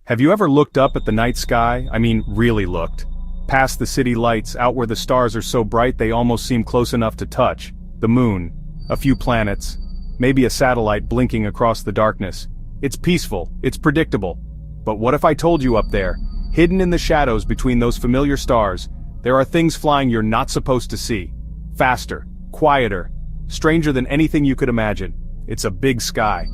Have you ever looked up at the night sky? I mean, really looked. Past the city lights, out where the stars are so bright they almost seem close enough to touch. The moon, a few planets, maybe a satellite blinking across the darkness. It's peaceful, it's predictable. But what if I told you up there, hidden in the shadows between those familiar stars, there are things flying you're not supposed to see. Faster, quieter, stranger than anything you could imagine. It's a big sky,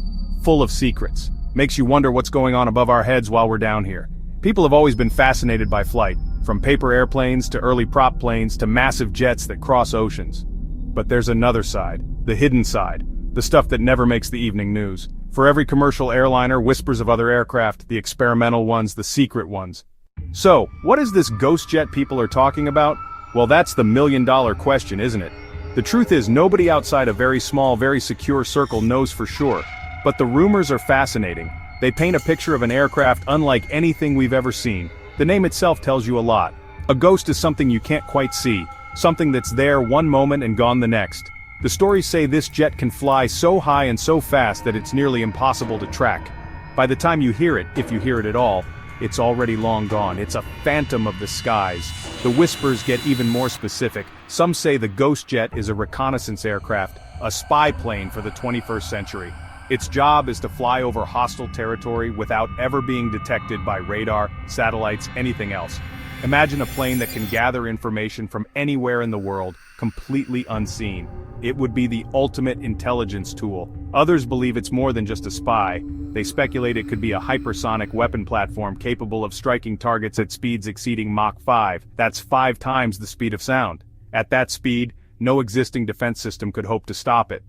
full of secrets. Makes you wonder what's going on above our heads while we're down here. People have always been fascinated by flight, from paper airplanes to early prop planes to massive jets that cross oceans. But there's another side, the hidden side, the stuff that never makes the evening news. For every commercial airliner, whispers of other aircraft, the experimental ones, the secret ones. So, what is this ghost jet people are talking about? Well, that's the million-dollar question, isn't it? The truth is, nobody outside a very small, very secure circle knows for sure. But the rumors are fascinating. They paint a picture of an aircraft unlike anything we've ever seen. The name itself tells you a lot. A ghost is something you can't quite see, something that's there one moment and gone the next. The stories say this jet can fly so high and so fast that it's nearly impossible to track. By the time you hear it, if you hear it at all, it's already long gone. It's a phantom of the skies. The whispers get even more specific. Some say the ghost jet is a reconnaissance aircraft, a spy plane for the 21st century. Its job is to fly over hostile territory without ever being detected by radar, satellites, anything else. Imagine a plane that can gather information from anywhere in the world, completely unseen. It would be the ultimate intelligence tool. Others believe it's more than just a spy. They speculate it could be a hypersonic weapon platform capable of striking targets at speeds exceeding Mach 5. That's 5 times the speed of sound. At that speed, no existing defense system could hope to stop it.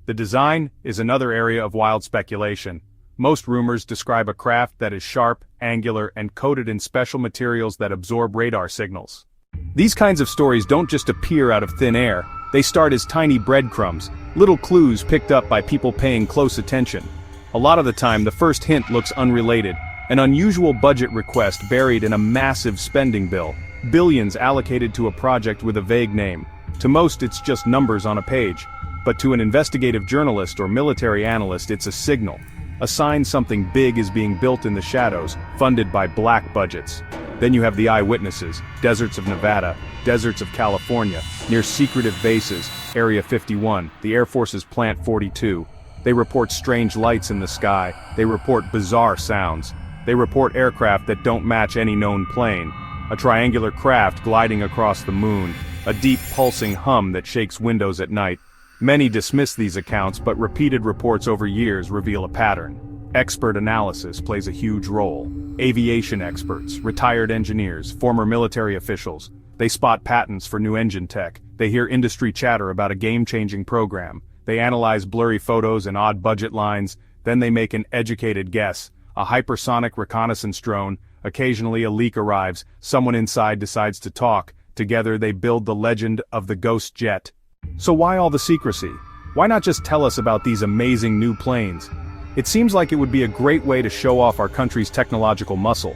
The design is another area of wild speculation. Most rumors describe a craft that is sharp, angular, and coated in special materials that absorb radar signals. These kinds of stories don't just appear out of thin air. They start as tiny breadcrumbs, little clues picked up by people paying close attention. A lot of the time, the first hint looks unrelated, an unusual budget request buried in a massive spending bill, billions allocated to a project with a vague name. To most, it's just numbers on a page. But to an investigative journalist or military analyst, it's a signal. A sign something big is being built in the shadows, funded by black budgets. Then you have the eyewitnesses, deserts of Nevada, deserts of California, near secretive bases, Area 51, the Air Force's Plant 42. They report strange lights in the sky, they report bizarre sounds. They report aircraft that don't match any known plane. A triangular craft gliding across the moon, a deep pulsing hum that shakes windows at night. Many dismiss these accounts, but repeated reports over years reveal a pattern. Expert analysis plays a huge role. Aviation experts, retired engineers, former military officials. They spot patents for new engine tech. They hear industry chatter about a game-changing program. They analyze blurry photos and odd budget lines. Then they make an educated guess. A hypersonic reconnaissance drone. Occasionally a leak arrives. Someone inside decides to talk. Together they build the legend of the ghost jet. So why all the secrecy? Why not just tell us about these amazing new planes? It seems like it would be a great way to show off our country's technological muscle.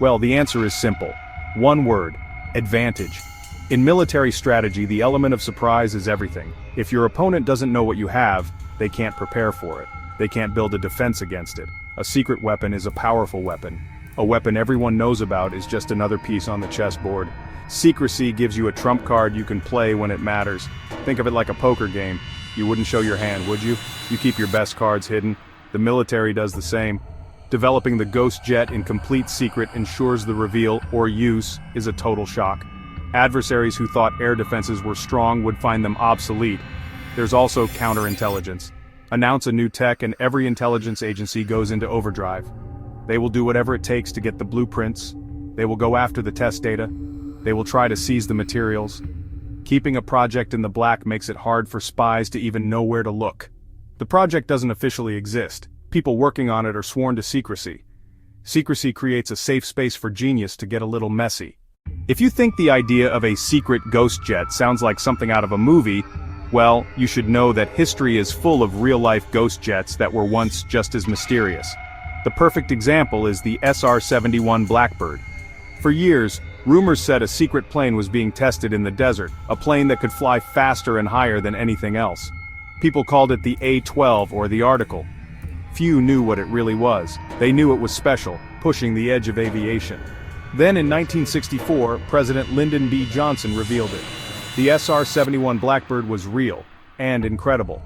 Well, the answer is simple. One word: advantage. In military strategy, the element of surprise is everything. If your opponent doesn't know what you have, they can't prepare for it. They can't build a defense against it. A secret weapon is a powerful weapon. A weapon everyone knows about is just another piece on the chessboard. Secrecy gives you a trump card you can play when it matters. Think of it like a poker game. You wouldn't show your hand, would you? You keep your best cards hidden. The military does the same. Developing the ghost jet in complete secret ensures the reveal or use is a total shock. Adversaries who thought air defenses were strong would find them obsolete. There's also counterintelligence. Announce a new tech and every intelligence agency goes into overdrive. They will do whatever it takes to get the blueprints. They will go after the test data. They will try to seize the materials. Keeping a project in the black makes it hard for spies to even know where to look. The project doesn't officially exist. People working on it are sworn to secrecy. Secrecy creates a safe space for genius to get a little messy. If you think the idea of a secret ghost jet sounds like something out of a movie, well, you should know that history is full of real-life ghost jets that were once just as mysterious. The perfect example is the SR-71 Blackbird. For years, rumors said a secret plane was being tested in the desert, a plane that could fly faster and higher than anything else. People called it the A-12 or the Article. Few knew what it really was. They knew it was special, pushing the edge of aviation. Then in 1964, President Lyndon B. Johnson revealed it. The SR-71 Blackbird was real, and incredible.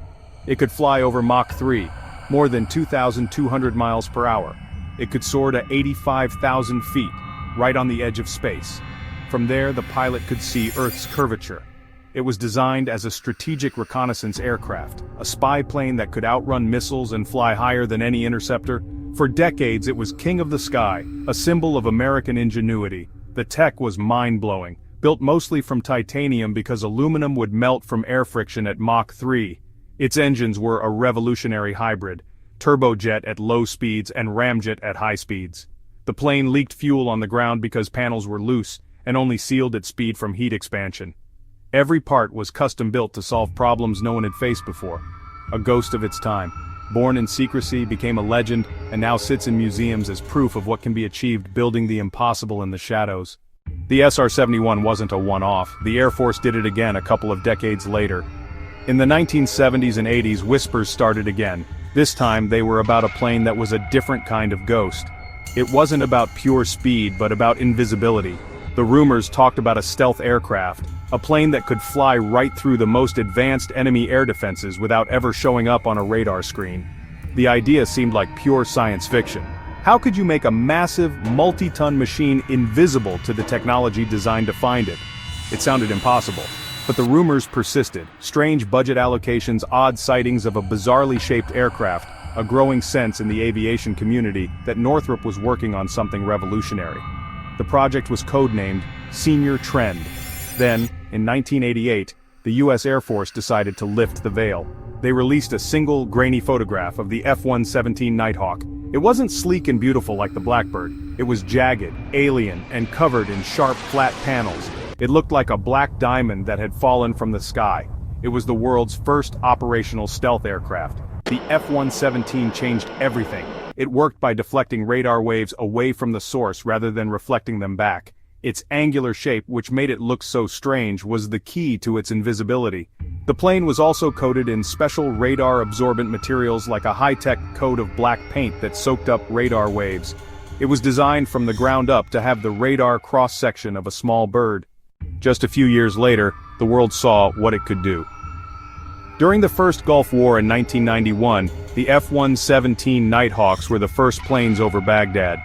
It could fly over Mach 3, more than 2,200 miles per hour. It could soar to 85,000 feet, right on the edge of space. From there, the pilot could see Earth's curvature. It was designed as a strategic reconnaissance aircraft, a spy plane that could outrun missiles and fly higher than any interceptor. For decades, it was king of the sky, a symbol of American ingenuity. The tech was mind-blowing, built mostly from titanium because aluminum would melt from air friction at Mach 3. Its engines were a revolutionary hybrid, turbojet at low speeds and ramjet at high speeds. The plane leaked fuel on the ground because panels were loose, and only sealed its speed from heat expansion. Every part was custom-built to solve problems no one had faced before. A ghost of its time. Born in secrecy, became a legend, and now sits in museums as proof of what can be achieved building the impossible in the shadows. The SR-71 wasn't a one-off. The Air Force did it again a couple of decades later. In the 1970s and 80s, whispers started again. This time, they were about a plane that was a different kind of ghost. It wasn't about pure speed, but about invisibility. The rumors talked about a stealth aircraft, a plane that could fly right through the most advanced enemy air defenses without ever showing up on a radar screen. The idea seemed like pure science fiction. How could you make a massive, multi-ton machine invisible to the technology designed to find it? It sounded impossible. But the rumors persisted. Strange budget allocations, odd sightings of a bizarrely shaped aircraft, a growing sense in the aviation community that Northrop was working on something revolutionary. The project was codenamed Senior Trend. Then, in 1988, the U.S. Air Force decided to lift the veil. They released a single, grainy photograph of the F-117 Nighthawk. It wasn't sleek and beautiful like the Blackbird. It was jagged, alien, and covered in sharp, flat panels. It looked like a black diamond that had fallen from the sky. It was the world's first operational stealth aircraft. The F-117 changed everything. It worked by deflecting radar waves away from the source rather than reflecting them back. Its angular shape, which made it look so strange, was the key to its invisibility. The plane was also coated in special radar-absorbent materials like a high-tech coat of black paint that soaked up radar waves. It was designed from the ground up to have the radar cross-section of a small bird. Just a few years later, the world saw what it could do. During the first Gulf War in 1991, the F-117 Nighthawks were the first planes over Baghdad.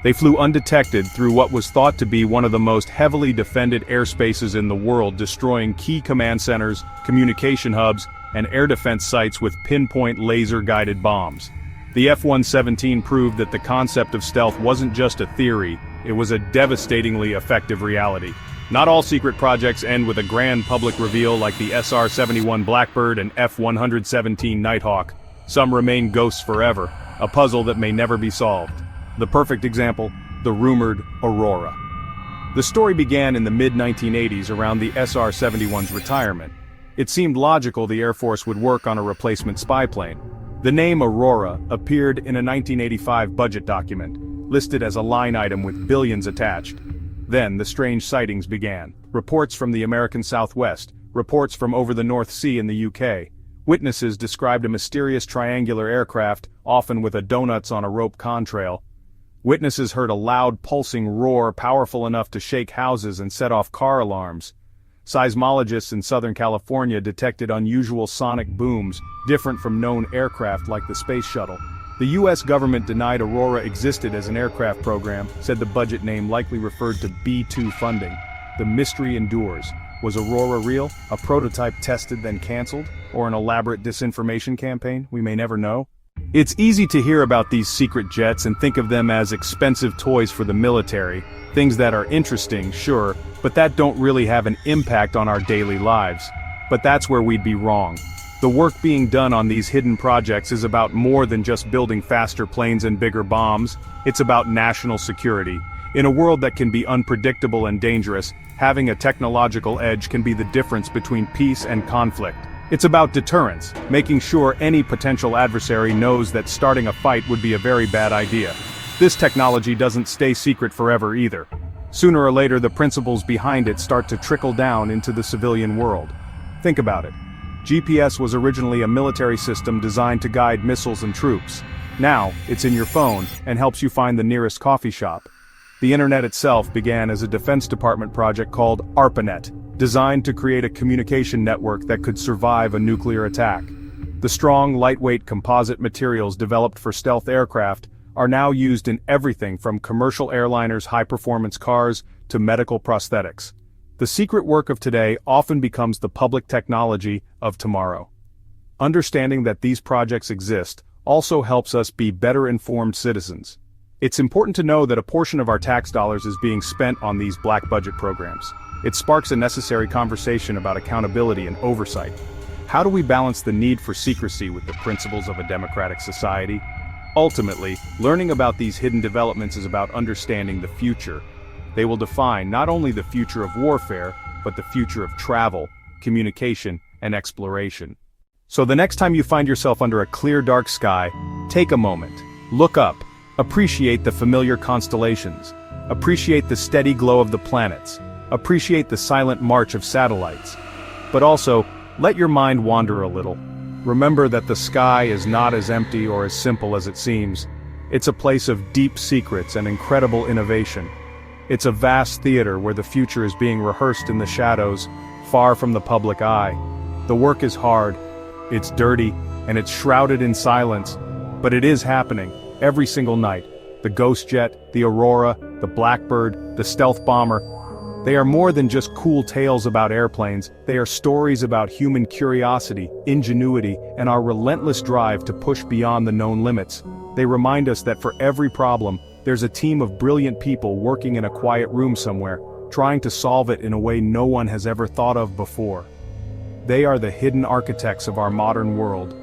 They flew undetected through what was thought to be one of the most heavily defended airspaces in the world, destroying key command centers, communication hubs, and air defense sites with pinpoint laser-guided bombs. The F-117 proved that the concept of stealth wasn't just a theory, it was a devastatingly effective reality. Not all secret projects end with a grand public reveal like the SR-71 Blackbird and F-117 Nighthawk. Some remain ghosts forever, a puzzle that may never be solved. The perfect example, the rumored Aurora. The story began in the mid-1980s around the SR-71's retirement. It seemed logical the Air Force would work on a replacement spy plane. The name Aurora appeared in a 1985 budget document, listed as a line item with billions attached. Then the strange sightings began. Reports from the American Southwest, reports from over the North Sea in the UK. Witnesses described a mysterious triangular aircraft, often with a donuts on a rope contrail. Witnesses heard a loud pulsing roar powerful enough to shake houses and set off car alarms. Seismologists in Southern California detected unusual sonic booms, different from known aircraft like the space shuttle. The U.S. government denied Aurora existed as an aircraft program, said the budget name likely referred to B-2 funding. The mystery endures. Was Aurora real, a prototype tested then cancelled, or an elaborate disinformation campaign? We may never know. It's easy to hear about these secret jets and think of them as expensive toys for the military, things that are interesting, sure, but that don't really have an impact on our daily lives. But that's where we'd be wrong. The work being done on these hidden projects is about more than just building faster planes and bigger bombs, it's about national security. In a world that can be unpredictable and dangerous, having a technological edge can be the difference between peace and conflict. It's about deterrence, making sure any potential adversary knows that starting a fight would be a very bad idea. This technology doesn't stay secret forever either. Sooner or later, the principles behind it start to trickle down into the civilian world. Think about it. GPS was originally a military system designed to guide missiles and troops. Now, it's in your phone and helps you find the nearest coffee shop. The internet itself began as a Defense Department project called ARPANET, designed to create a communication network that could survive a nuclear attack. The strong, lightweight composite materials developed for stealth aircraft are now used in everything from commercial airliners' high-performance cars to medical prosthetics. The secret work of today often becomes the public technology of tomorrow. Understanding that these projects exist also helps us be better informed citizens. It's important to know that a portion of our tax dollars is being spent on these black budget programs. It sparks a necessary conversation about accountability and oversight. How do we balance the need for secrecy with the principles of a democratic society? Ultimately, learning about these hidden developments is about understanding the future. They will define not only the future of warfare, but the future of travel, communication, and exploration. So the next time you find yourself under a clear dark sky, take a moment, look up, appreciate the familiar constellations, appreciate the steady glow of the planets, appreciate the silent march of satellites. But also, let your mind wander a little. Remember that the sky is not as empty or as simple as it seems. It's a place of deep secrets and incredible innovation. It's a vast theater where the future is being rehearsed in the shadows, far from the public eye. The work is hard, it's dirty, and it's shrouded in silence, but it is happening, every single night. The Ghost Jet, the Aurora, the Blackbird, the Stealth Bomber. They are more than just cool tales about airplanes, they are stories about human curiosity, ingenuity, and our relentless drive to push beyond the known limits. They remind us that for every problem, there's a team of brilliant people working in a quiet room somewhere, trying to solve it in a way no one has ever thought of before. They are the hidden architects of our modern world,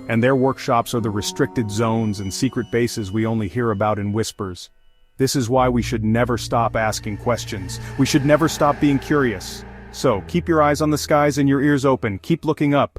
and their workshops are the restricted zones and secret bases we only hear about in whispers. This is why we should never stop asking questions. We should never stop being curious. So, keep your eyes on the skies and your ears open, keep looking up.